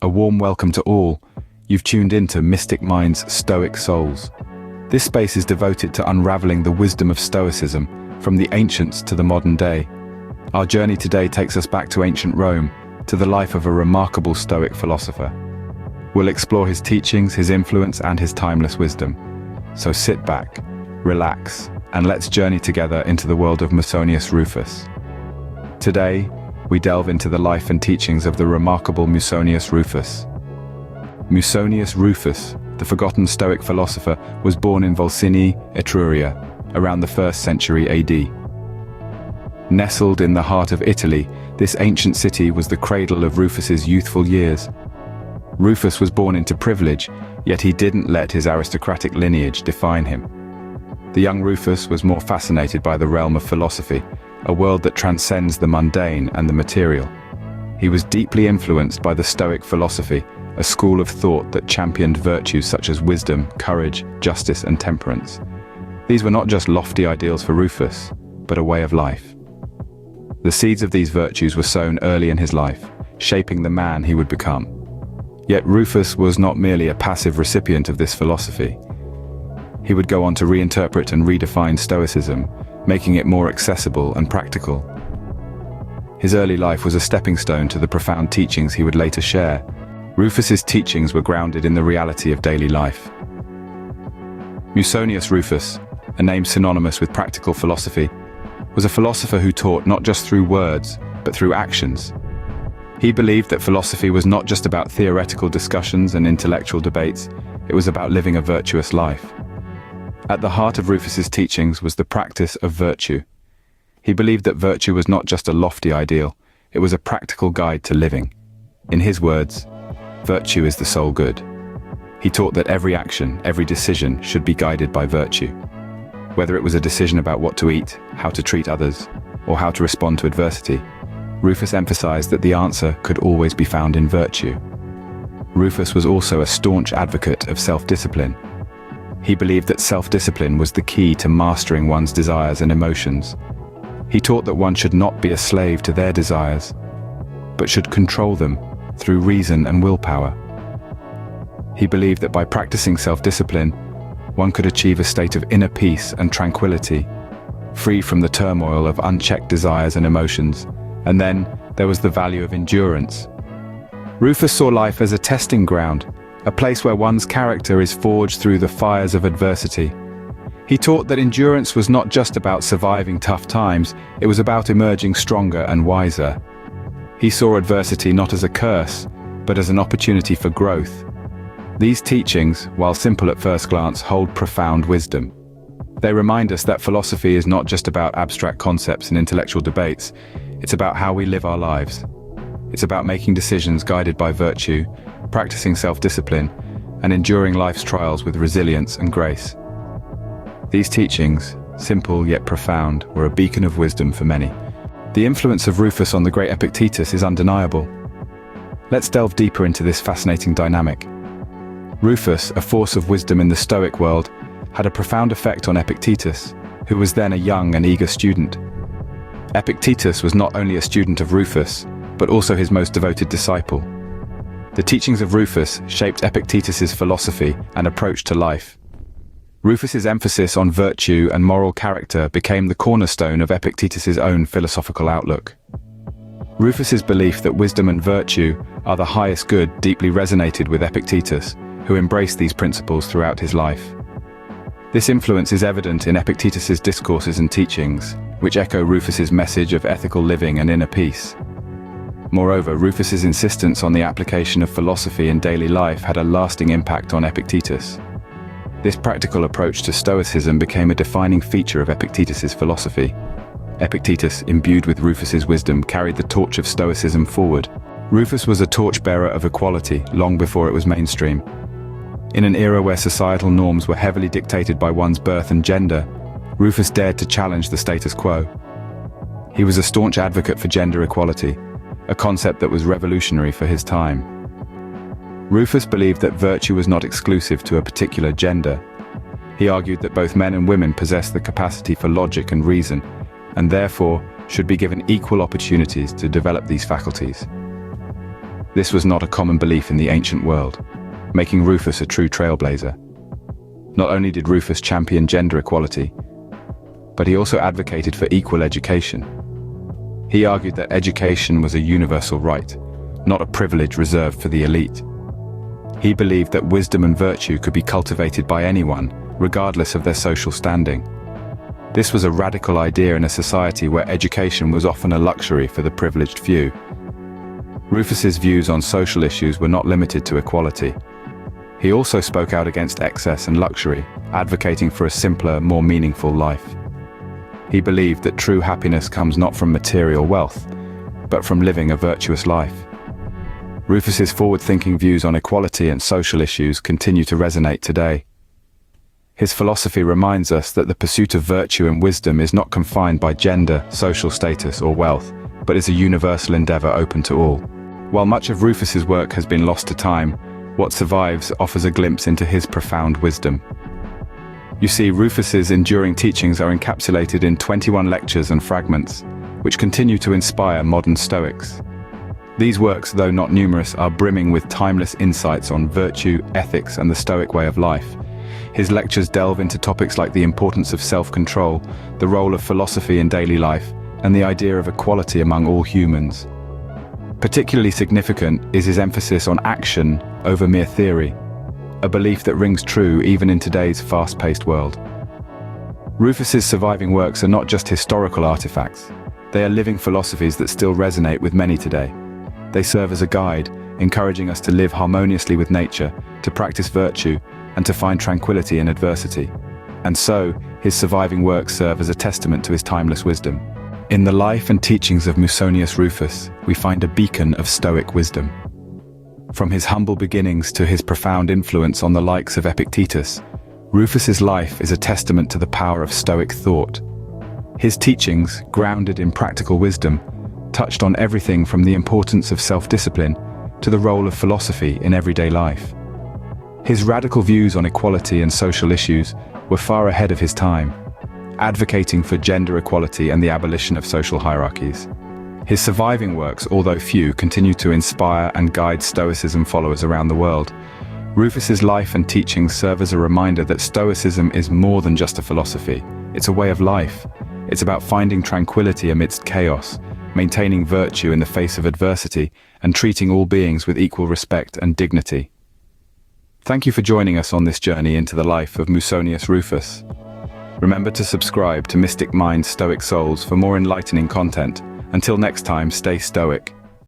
A warm welcome to all. You've tuned into Mystic Mind's Stoic Souls. This space is devoted to unraveling the wisdom of Stoicism, from the ancients to the modern day. Our journey today takes us back to ancient Rome, to the life of a remarkable Stoic philosopher. We'll explore his teachings, his influence, and his timeless wisdom. So sit back, relax, and let's journey together into the world of Musonius Rufus. Today, we delve into the life and teachings of the remarkable Musonius Rufus. Musonius Rufus, the forgotten Stoic philosopher, was born in Volsinii, Etruria, around the 1st century AD. Nestled in the heart of Italy, this ancient city was the cradle of Rufus's youthful years. Rufus was born into privilege, yet he didn't let his aristocratic lineage define him. The young Rufus was more fascinated by the realm of philosophy, a world that transcends the mundane and the material. He was deeply influenced by the Stoic philosophy, a school of thought that championed virtues such as wisdom, courage, justice, and temperance. These were not just lofty ideals for Rufus, but a way of life. The seeds of these virtues were sown early in his life, shaping the man he would become. Yet Rufus was not merely a passive recipient of this philosophy. He would go on to reinterpret and redefine Stoicism, making it more accessible and practical. His early life was a stepping stone to the profound teachings he would later share. Rufus's teachings were grounded in the reality of daily life. Musonius Rufus, a name synonymous with practical philosophy, was a philosopher who taught not just through words, but through actions. He believed that philosophy was not just about theoretical discussions and intellectual debates, it was about living a virtuous life. At the heart of Rufus's teachings was the practice of virtue. He believed that virtue was not just a lofty ideal, it was a practical guide to living. In his words, virtue is the sole good. He taught that every action, every decision should be guided by virtue. Whether it was a decision about what to eat, how to treat others, or how to respond to adversity, Rufus emphasized that the answer could always be found in virtue. Rufus was also a staunch advocate of self-discipline. He believed that self-discipline was the key to mastering one's desires and emotions. He taught that one should not be a slave to their desires, but should control them through reason and willpower. He believed that by practicing self-discipline, one could achieve a state of inner peace and tranquility, free from the turmoil of unchecked desires and emotions. And then there was the value of endurance. Rufus saw life as a testing ground, a place where one's character is forged through the fires of adversity. He taught that endurance was not just about surviving tough times, it was about emerging stronger and wiser. He saw adversity not as a curse, but as an opportunity for growth. These teachings, while simple at first glance, hold profound wisdom. They remind us that philosophy is not just about abstract concepts and intellectual debates, it's about how we live our lives. It's about making decisions guided by virtue, practicing self-discipline, and enduring life's trials with resilience and grace. These teachings, simple yet profound, were a beacon of wisdom for many. The influence of Rufus on the great Epictetus is undeniable. Let's delve deeper into this fascinating dynamic. Rufus, a force of wisdom in the Stoic world, had a profound effect on Epictetus, who was then a young and eager student. Epictetus was not only a student of Rufus, but also his most devoted disciple. The teachings of Rufus shaped Epictetus's philosophy and approach to life. Rufus's emphasis on virtue and moral character became the cornerstone of Epictetus's own philosophical outlook. Rufus's belief that wisdom and virtue are the highest good deeply resonated with Epictetus, who embraced these principles throughout his life. This influence is evident in Epictetus's discourses and teachings, which echo Rufus's message of ethical living and inner peace. Moreover, Rufus's insistence on the application of philosophy in daily life had a lasting impact on Epictetus. This practical approach to Stoicism became a defining feature of Epictetus's philosophy. Epictetus, imbued with Rufus's wisdom, carried the torch of Stoicism forward. Rufus was a torchbearer of equality long before it was mainstream. In an era where societal norms were heavily dictated by one's birth and gender, Rufus dared to challenge the status quo. He was a staunch advocate for gender equality, a concept that was revolutionary for his time. Rufus believed that virtue was not exclusive to a particular gender. He argued that both men and women possess the capacity for logic and reason, and therefore should be given equal opportunities to develop these faculties. This was not a common belief in the ancient world, making Rufus a true trailblazer. Not only did Rufus champion gender equality, but he also advocated for equal education. He argued that education was a universal right, not a privilege reserved for the elite. He believed that wisdom and virtue could be cultivated by anyone, regardless of their social standing. This was a radical idea in a society where education was often a luxury for the privileged few. Rufus's views on social issues were not limited to equality. He also spoke out against excess and luxury, advocating for a simpler, more meaningful life. He believed that true happiness comes not from material wealth, but from living a virtuous life. Rufus's forward-thinking views on equality and social issues continue to resonate today. His philosophy reminds us that the pursuit of virtue and wisdom is not confined by gender, social status, or wealth, but is a universal endeavor open to all. While much of Rufus's work has been lost to time, what survives offers a glimpse into his profound wisdom. You see, Rufus's enduring teachings are encapsulated in 21 lectures and fragments, which continue to inspire modern Stoics. These works, though not numerous, are brimming with timeless insights on virtue, ethics, and the Stoic way of life. His lectures delve into topics like the importance of self-control, the role of philosophy in daily life, and the idea of equality among all humans. Particularly significant is his emphasis on action over mere theory, a belief that rings true even in today's fast-paced world. Rufus's surviving works are not just historical artifacts, they are living philosophies that still resonate with many today. They serve as a guide, encouraging us to live harmoniously with nature, to practice virtue, and to find tranquility in adversity. And so, his surviving works serve as a testament to his timeless wisdom. In the life and teachings of Musonius Rufus, we find a beacon of Stoic wisdom. From his humble beginnings to his profound influence on the likes of Epictetus, Rufus's life is a testament to the power of Stoic thought. His teachings, grounded in practical wisdom, touched on everything from the importance of self-discipline to the role of philosophy in everyday life. His radical views on equality and social issues were far ahead of his time, advocating for gender equality and the abolition of social hierarchies. His surviving works, although few, continue to inspire and guide Stoicism followers around the world. Rufus's life and teachings serve as a reminder that Stoicism is more than just a philosophy. It's a way of life. It's about finding tranquility amidst chaos, maintaining virtue in the face of adversity, and treating all beings with equal respect and dignity. Thank you for joining us on this journey into the life of Musonius Rufus. Remember to subscribe to Mystic Minds Stoic Souls for more enlightening content. Until next time, stay stoic.